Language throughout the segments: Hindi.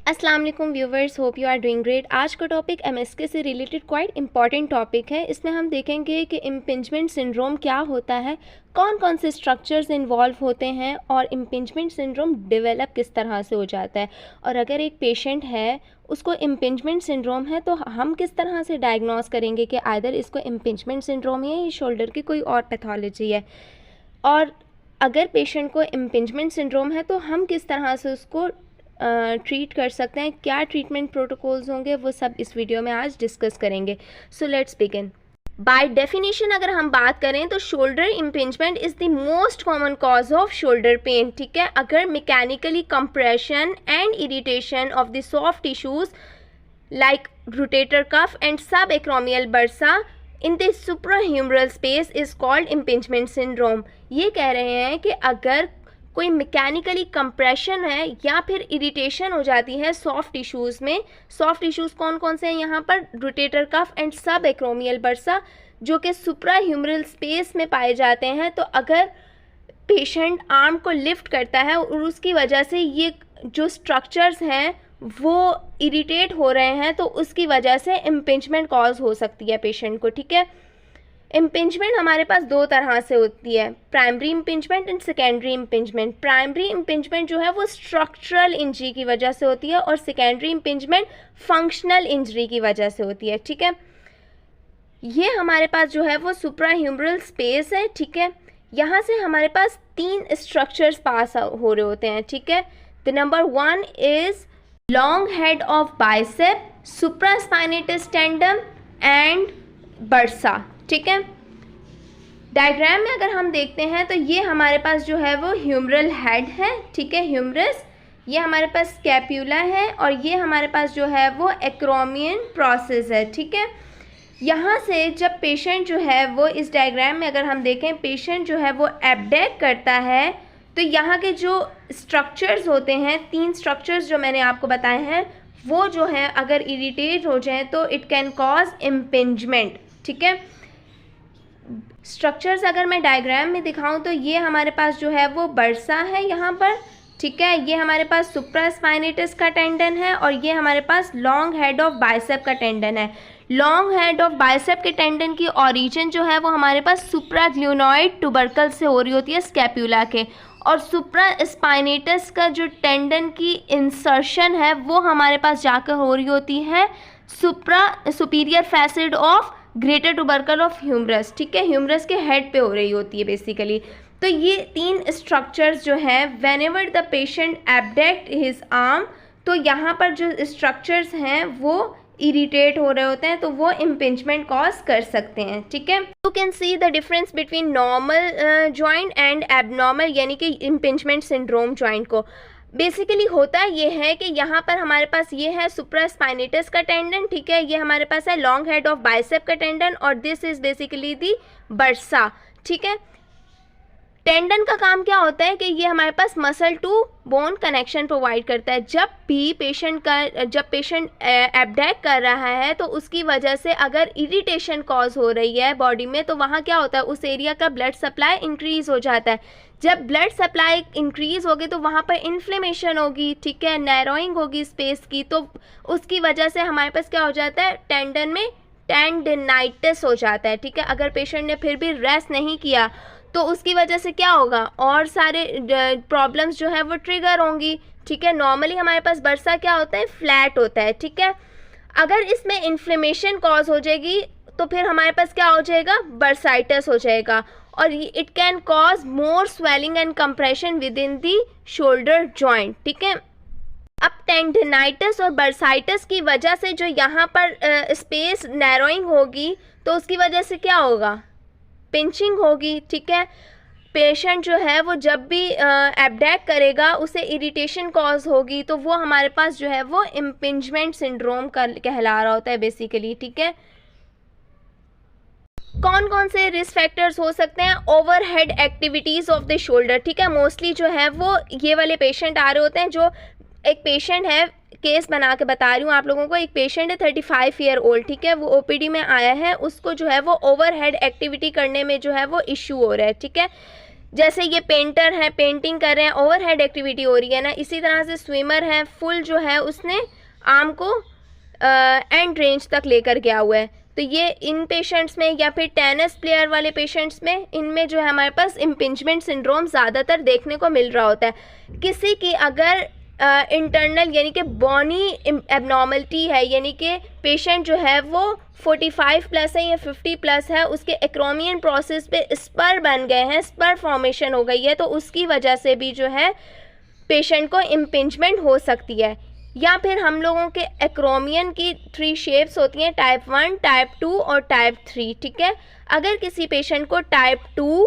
अस्सलाम वालेकुम viewers, hope you are doing great. आज का टॉपिक एमएसके से रिलेटेड क्वाइट इंपॉर्टेंट टॉपिक है। इसमें हम देखेंगे कि इम्पिंजमेंट सिंड्रोम क्या होता है, कौन कौन से स्ट्रक्चर्स इन्वॉल्व होते हैं और इम्पिंजमेंट सिंड्रोम डेवलप किस तरह से हो जाता है। और अगर एक पेशेंट है उसको इम्पिंजमेंट सिंड्रोम है तो हम किस तरह से डायग्नोस करेंगे कि आइदर इसको इम्पिंजमेंट सिंड्रोम है या शोल्डर की कोई और पैथोलॉजी है। और अगर पेशेंट को इम्पिंजमेंट सिंड्रोम है तो हम किस तरह से उसको ट्रीट कर सकते हैं, क्या ट्रीटमेंट प्रोटोकॉल्स होंगे, वो सब इस वीडियो में आज डिस्कस करेंगे। So let's begin. By definition अगर हम बात करें तो shoulder impingement is the most common cause of shoulder pain. ठीक है, अगर mechanically compression and irritation of the soft tissues like rotator cuff and subacromial bursa in the suprahumeral space is called impingement syndrome. ये कह रहे हैं कि अगर कोई मैकेनिकली कंप्रेशन है या फिर इरिटेशन हो जाती है सॉफ्ट टिश्यूज़ में। सॉफ्ट टिश्यूज़ कौन कौन से हैं यहाँ पर? Rotator cuff and subacromial bursa, जो कि सुप्राह्यूमरल स्पेस में पाए जाते हैं। तो अगर पेशेंट आर्म को लिफ्ट करता है और उसकी वजह से ये जो स्ट्रक्चर्स हैं वो इरिटेट हो रहे हैं तो उसकी वजह से इम्पिंजमेंट कॉज हो सकती है पेशेंट को। ठीक है, इम्पिंजमेंट हमारे पास दो तरह से होती है, primary impingement and secondary impingement. Primary impingement जो है वो स्ट्रक्चरल इंजरी की वजह से होती है और सेकेंडरी इम्पिंजमेंट फंक्शनल इंजरी की वजह से होती है। ठीक है, ये हमारे पास जो है वो सुप्राह्यूमरल स्पेस है। ठीक है, यहाँ से हमारे पास तीन स्ट्रक्चर्स पास हो रहे होते हैं। ठीक है, the number 1 is long head of bicep, supraspinatus tandem and bursa. ठीक है, डायग्राम में अगर हम देखते हैं तो ये हमारे पास जो है वो ह्यूमरल हेड है। ठीक है, ह्यूमरस, ये हमारे पास स्कैप्यूला है और ये हमारे पास जो है वो एक्रोमियन प्रोसेस है। ठीक है, यहाँ से जब पेशेंट जो है वो इस डायग्राम में अगर हम देखें, पेशेंट जो है वो एब्डेक करता है तो यहाँ के जो स्ट्रक्चर्स होते हैं, तीन स्ट्रक्चर्स जो मैंने आपको बताए हैं, वो जो है अगर इरिटेट हो जाए तो इट कैन कॉज इम्पिंजमेंट। ठीक है, स्ट्रक्चर्स अगर मैं डायग्राम में दिखाऊं तो ये हमारे पास जो है वो बर्सा है यहाँ पर। ठीक है, ये हमारे पास सुप्रास्पाइनेटस का टेंडन है और ये हमारे पास लॉन्ग हेड ऑफ बाइसेप का टेंडन है। लॉन्ग हेड ऑफ बाइसेप के टेंडन की ओरिजिन जो है वो हमारे पास सुप्राग्ल्यूनॉइड ट्यूबरकल से हो रही होती है, स्कैप्यूला के। और सुप्रास्पाइनेटस का जो टेंडन की इंसर्शन है वो हमारे पास जाकर हो रही होती है superior facet of greater tubercle of humerus. ठीक है, ह्यूमरस के हेड पे हो रही होती है बेसिकली। तो ये तीन स्ट्रक्चर्स जो हैं, whenever the patient abduct his arm, तो यहाँ पर जो स्ट्रक्चर्स हैं वो इरिटेट हो रहे होते हैं तो वो इम्पिंजमेंट कॉज कर सकते हैं। ठीक है, you can see the difference between normal joint and abnormal यानी कि इम्पिंजमेंट सिंड्रोम जॉइंट को। बेसिकली होता ये है कि यहाँ पर हमारे पास ये है सुप्रास्पाइनेटस का टेंडन। ठीक है, ये हमारे पास है लॉन्ग हेड ऑफ बाइसेप का टेंडन और this is basically the bursa. ठीक है, टेंडन का काम क्या होता है कि ये हमारे पास muscle to bone connection provide करता है। जब पेशेंट एब्डेक कर रहा है तो उसकी वजह से अगर इरिटेशन कॉज हो रही है बॉडी में तो वहाँ क्या होता है, उस एरिया का ब्लड सप्लाई इंक्रीज हो जाता है। जब ब्लड सप्लाई इंक्रीज होगी तो वहाँ पर इन्फ्लेमेशन होगी। ठीक है, नैरोइंग होगी स्पेस की, तो उसकी वजह से हमारे पास क्या हो जाता है, टेंडन में टेंडिनाइटिस हो जाता है। ठीक है, अगर पेशेंट ने फिर भी रेस्ट नहीं किया तो उसकी वजह से क्या होगा, और सारे प्रॉब्लम्स जो है वो ट्रिगर होंगी। ठीक है, नॉर्मली हमारे पास बर्सा क्या होता है, फ्लैट होता है। ठीक है, अगर इसमें इन्फ्लेमेशन कॉज हो जाएगी तो फिर हमारे पास क्या हो जाएगा, बर्साइटिस हो जाएगा और it can cause more swelling and compression with in the shoulder joint. ठीक है, अब टेंडिनाइटिस और बर्साइटिस की वजह से जो यहाँ पर स्पेस नैरोइंग होगी तो उसकी वजह से क्या होगा, पिंचिंग होगी। ठीक है, पेशेंट जो है वो जब भी एब्डेक करेगा उसे इरिटेशन कॉज होगी तो वो हमारे पास जो है वो इम्पिंजमेंट सिंड्रोम का कहला रहा होता है बेसिकली। ठीक है, कौन कौन से रिस्क फैक्टर्स हो सकते हैं, overhead activities of the shoulder. ठीक है, मोस्टली जो है वो ये वाले पेशेंट आ रहे होते हैं। जो एक पेशेंट है, केस बना के बता रही हूँ आप लोगों को, एक पेशेंट है 35 ईयर ओल्ड। ठीक है, वो ओपीडी में आया है, उसको जो है वो ओवरहेड एक्टिविटी करने में जो है वो इशू हो रहा है। ठीक है, जैसे ये पेंटर है, पेंटिंग कर रहे हैं, ओवरहेड एक्टिविटी हो रही है ना, इसी तरह से स्विमर है, फुल जो है उसने आर्म को एंड रेंज तक लेकर गया हुआ है। तो ये इन पेशेंट्स में या फिर टेनिस प्लेयर वाले पेशेंट्स में, इनमें जो है हमारे पास इम्पिंजमेंट सिंड्रोम ज़्यादातर देखने को मिल रहा होता है। किसी की अगर इंटरनल यानी कि बॉनी एबनॉर्मलिटी है, यानी कि पेशेंट जो है वो 45 प्लस है या 50 प्लस है, उसके एक्रोमियन प्रोसेस पे स्पर बन गए हैं, स्पर फॉर्मेशन हो गई है, तो उसकी वजह से भी जो है पेशेंट को इम्पिंजमेंट हो सकती है। या फिर हम लोगों के एक्रोमियन की 3 शेप्स होती हैं, टाइप 1, टाइप 2 और टाइप 3, ठीक है। अगर किसी पेशेंट को टाइप 2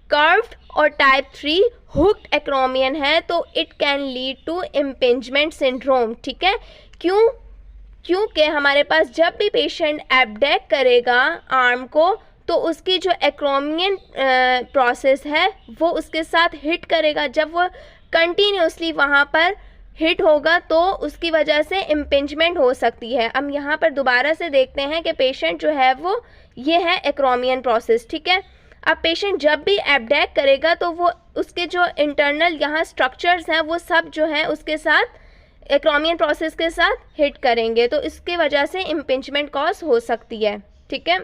कर्व्ड और टाइप 3 हुक्ड एक्रोमियन है तो it can lead to impingement syndrome, ठीक है। क्योंकि हमारे पास जब भी पेशेंट एब्डेक्ट करेगा आर्म को, तो उसकी जो एक्रोमियन प्रोसेस है वो उसके साथ हिट करेगा। जब वो कंटिन्यूसली वहाँ पर हिट होगा तो उसकी वजह से इम्पिंजमेंट हो सकती है। अब यहाँ पर दोबारा से देखते हैं कि पेशेंट जो है वो ये है एक्रोमियन प्रोसेस, ठीक है। अब पेशेंट जब भी एब्डेक्ट करेगा तो वो उसके जो इंटरनल यहाँ स्ट्रक्चर्स हैं वो सब जो है उसके साथ एक्रोमियन प्रोसेस के साथ हिट करेंगे, तो इसके वजह से इम्पिंजमेंट कॉज हो सकती है, ठीक है।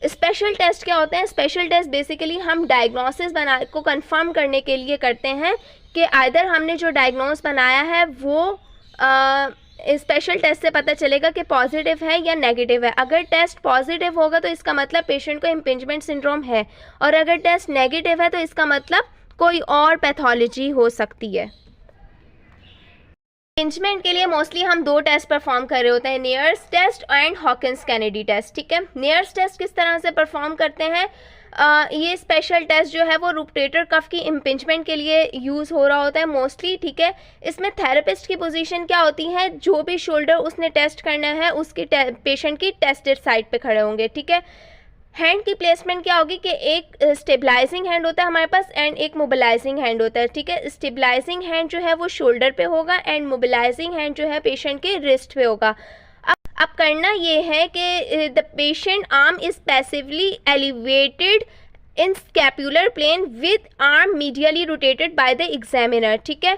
स्पेशल टेस्ट क्या होते हैं? स्पेशल टेस्ट बेसिकली हम डायग्नोसिस को कंफर्म करने के लिए करते हैं कि आइदर हमने जो डायग्नोस बनाया है वो स्पेशल टेस्ट से पता चलेगा कि पॉजिटिव है या नेगेटिव है। अगर टेस्ट पॉजिटिव होगा तो इसका मतलब पेशेंट को इम्पिंजमेंट सिंड्रोम है, और अगर टेस्ट नेगेटिव है तो इसका मतलब कोई और पैथोलॉजी हो सकती है। इम्पिंजमेंट के लिए मोस्टली हम 2 टेस्ट परफॉर्म कर रहे होते हैं, Neer's test and Hawkins Kennedy test, ठीक है। नेयर्स टेस्ट किस तरह से परफॉर्म करते हैं? ये स्पेशल टेस्ट जो है वो रोटेटर कफ की इम्पिंजमेंट के लिए यूज़ हो रहा होता है मोस्टली, ठीक है। इसमें थेरेपिस्ट की पोजीशन क्या होती है? जो भी शोल्डर उसने टेस्ट करना है उसकी पेशेंट की टेस्टेड साइड पे खड़े होंगे, ठीक है। हैंड की प्लेसमेंट क्या होगी कि एक स्टेबलाइजिंग हैंड होता है हमारे पास एंड एक मोबिलाइजिंग हैंड होता है, ठीक है। स्टेबलाइजिंग हैंड जो है वो शोल्डर पे होगा एंड मोबिलाइजिंग हैंड जो है पेशेंट के रिस्ट पे होगा। अब करना ये है कि the patient arm is passively elevated in scapular plane with arm medially rotated by the examiner, ठीक है।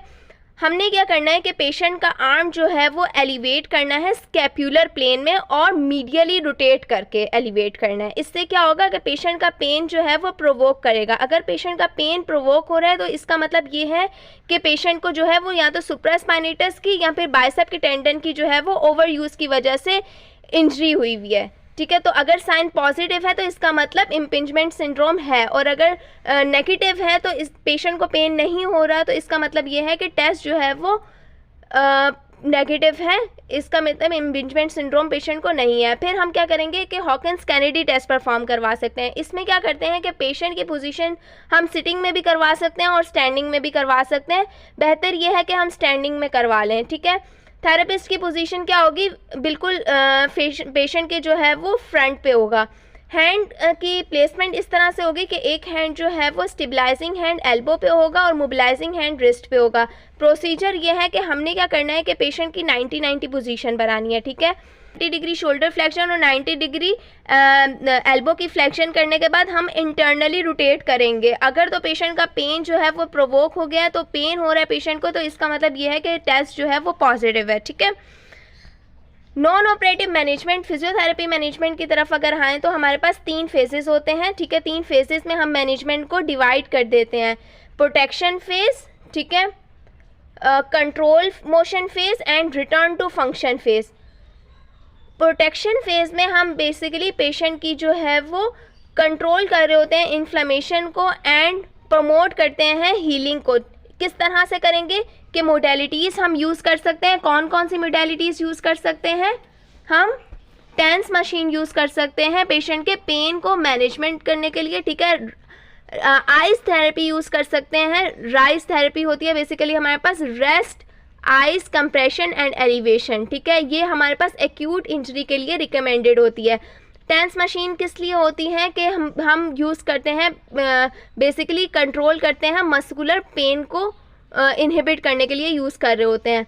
हमने क्या करना है कि पेशेंट का आर्म जो है वो एलिवेट करना है स्कैपुलर प्लेन में और मीडियली रोटेट करके एलिवेट करना है। इससे क्या होगा कि पेशेंट का पेन जो है वो प्रोवोक करेगा। अगर पेशेंट का पेन प्रोवोक हो रहा है तो इसका मतलब ये है कि पेशेंट को जो है वो या तो सुप्रास्पाइनेटस की या फिर बाइसेप के टेंडन की जो है वो ओवर यूज़ की वजह से इंजरी हुई हुई है, ठीक है। तो अगर साइन पॉजिटिव है तो इसका मतलब इम्पिंजमेंट सिंड्रोम है, और अगर नेगेटिव है तो इस पेशेंट को पेन नहीं हो रहा तो इसका मतलब ये है कि टेस्ट जो है वो नेगेटिव है, इसका मतलब इम्पिंजमेंट सिंड्रोम पेशेंट को नहीं है। फिर हम क्या करेंगे कि हॉकिंस कैनेडी टेस्ट परफॉर्म करवा सकते हैं। इसमें क्या करते हैं कि पेशेंट की पोजीशन हम सिटिंग में भी करवा सकते हैं और स्टैंडिंग में भी करवा सकते हैं। बेहतर ये है कि हम स्टैंडिंग में करवा लें, ठीक है। थेरेपिस्ट की पोजीशन क्या होगी? बिल्कुल पेशेंट के जो है वो फ्रंट पे होगा। हैंड की प्लेसमेंट इस तरह से होगी कि एक हैंड जो है वो स्टेबलाइजिंग हैंड एल्बो पे होगा और मोबिलाइजिंग हैंड रिस्ट पे होगा। प्रोसीजर ये है कि हमने क्या करना है कि पेशेंट की 90-90 पोजीशन बनानी है, ठीक है। 90 डिग्री शोल्डर फ्लेक्शन और 90 डिग्री एल्बो की फ्लेक्शन करने के बाद हम इंटरनली रोटेट करेंगे। अगर तो पेशेंट का पेन जो है वो प्रोवोक हो गया है, तो पेन हो रहा है पेशेंट को, तो इसका मतलब ये है कि टेस्ट जो है वो पॉजिटिव है, ठीक है। Non operative management, physiotherapy management की तरफ अगर आएँ तो हमारे पास 3 फेजेस होते हैं, ठीक है। 3 फेजेस में हम मैनेजमेंट को डिवाइड कर देते हैं। प्रोटेक्शन फेज, ठीक है, control motion phase and return to function phase. Protection phase में हम बेसिकली पेशेंट की जो है वो कंट्रोल कर रहे होते हैं इन्फ्लेमेशन को एंड प्रमोट करते हैं हीलिंग को। किस तरह से करेंगे कि मोडेलिटीज़ हम यूज़ कर सकते हैं। कौन कौन सी मोडेलिटीज़ यूज़ कर सकते हैं? हम टेंस मशीन यूज़ कर सकते हैं पेशेंट के पेन को मैनेजमेंट करने के लिए, ठीक है। आइस थेरेपी यूज़ कर सकते हैं। राइस थेरेपी होती है बेसिकली हमारे पास rest, ice compression and elevation, ठीक है। ये हमारे पास एक्यूट इंजरी के लिए रिकमेंडेड होती है। टेंस मशीन किस लिए होती है कि हम यूज़ करते हैं बेसिकली कंट्रोल करते हैं मस्कुलर पेन को इनहिबिट करने के लिए यूज़ कर रहे होते हैं।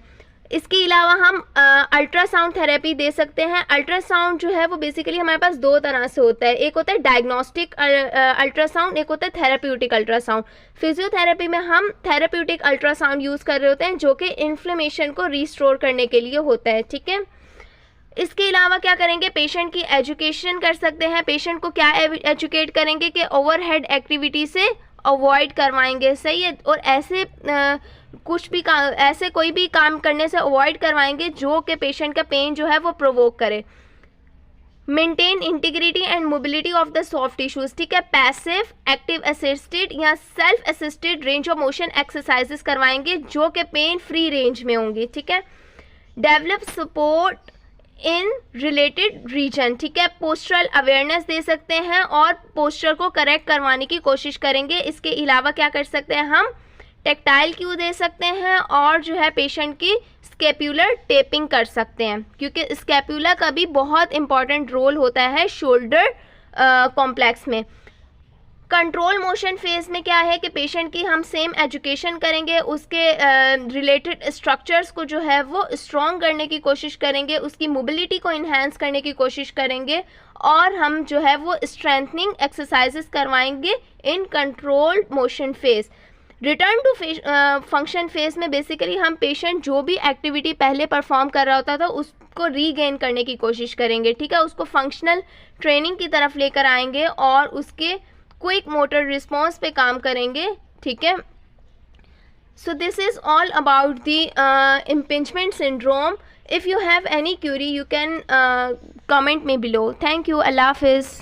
इसके अलावा हम अल्ट्रासाउंड थेरेपी दे सकते हैं। अल्ट्रासाउंड जो है वो बेसिकली हमारे पास दो तरह से होता है, एक होता है डायग्नोस्टिक अल्ट्रासाउंड, एक होता है थेरेप्यूटिक अल्ट्रासाउंड। फिजियोथेरेपी में हम थेरेप्यूटिक अल्ट्रासाउंड यूज़ कर रहे होते हैं जो कि इन्फ्लेमेशन को रिस्टोर करने के लिए होता है, ठीक है। इसके अलावा क्या करेंगे, पेशेंट की एजुकेशन कर सकते हैं। पेशेंट को क्या एजुकेट करेंगे कि ओवरहेड एक्टिविटी से अवॉइड करवाएंगे, सही है, और ऐसे कुछ भी काम, ऐसे कोई भी काम करने से अवॉइड करवाएंगे जो कि पेशेंट का पेन जो है वो प्रोवोक करे। Maintain integrity and mobility of the soft tissues, ठीक है। पैसिव, एक्टिव असिस्टेड या self assisted range of motion exercises करवाएंगे जो कि पेन फ्री रेंज में होंगी, ठीक है। Develop support in related region, ठीक है। पोस्चरल अवेयरनेस दे सकते हैं और पोस्चर को करेक्ट करवाने की कोशिश करेंगे। इसके अलावा क्या कर सकते हैं, हम टेक्टाइल क्यू दे सकते हैं और जो है पेशेंट की स्केपुलर टेपिंग कर सकते हैं, क्योंकि स्केपुला का भी बहुत इंपॉर्टेंट रोल होता है शोल्डर कॉम्प्लेक्स में। कंट्रोल मोशन फेज में क्या है कि पेशेंट की हम सेम एजुकेशन करेंगे, उसके रिलेटेड स्ट्रक्चर्स को जो है वो स्ट्रॉन्ग करने की कोशिश करेंगे, उसकी मोबिलिटी को इन्हेंस करने की कोशिश करेंगे और हम जो है वो स्ट्रेंथनिंग एक्सरसाइजेस करवाएंगे in control motion phase. Return to function phase में बेसिकली हम पेशेंट जो भी एक्टिविटी पहले परफॉर्म कर रहा होता था उसको रीगेन करने की कोशिश करेंगे, ठीक है। उसको फंक्शनल ट्रेनिंग की तरफ लेकर आएंगे और उसके क्विक मोटर रिस्पॉन्स पे काम करेंगे, ठीक है। So this is all about the impingement syndrome. If you have any Curie you can comment me below. Thank you. Allah Hafiz.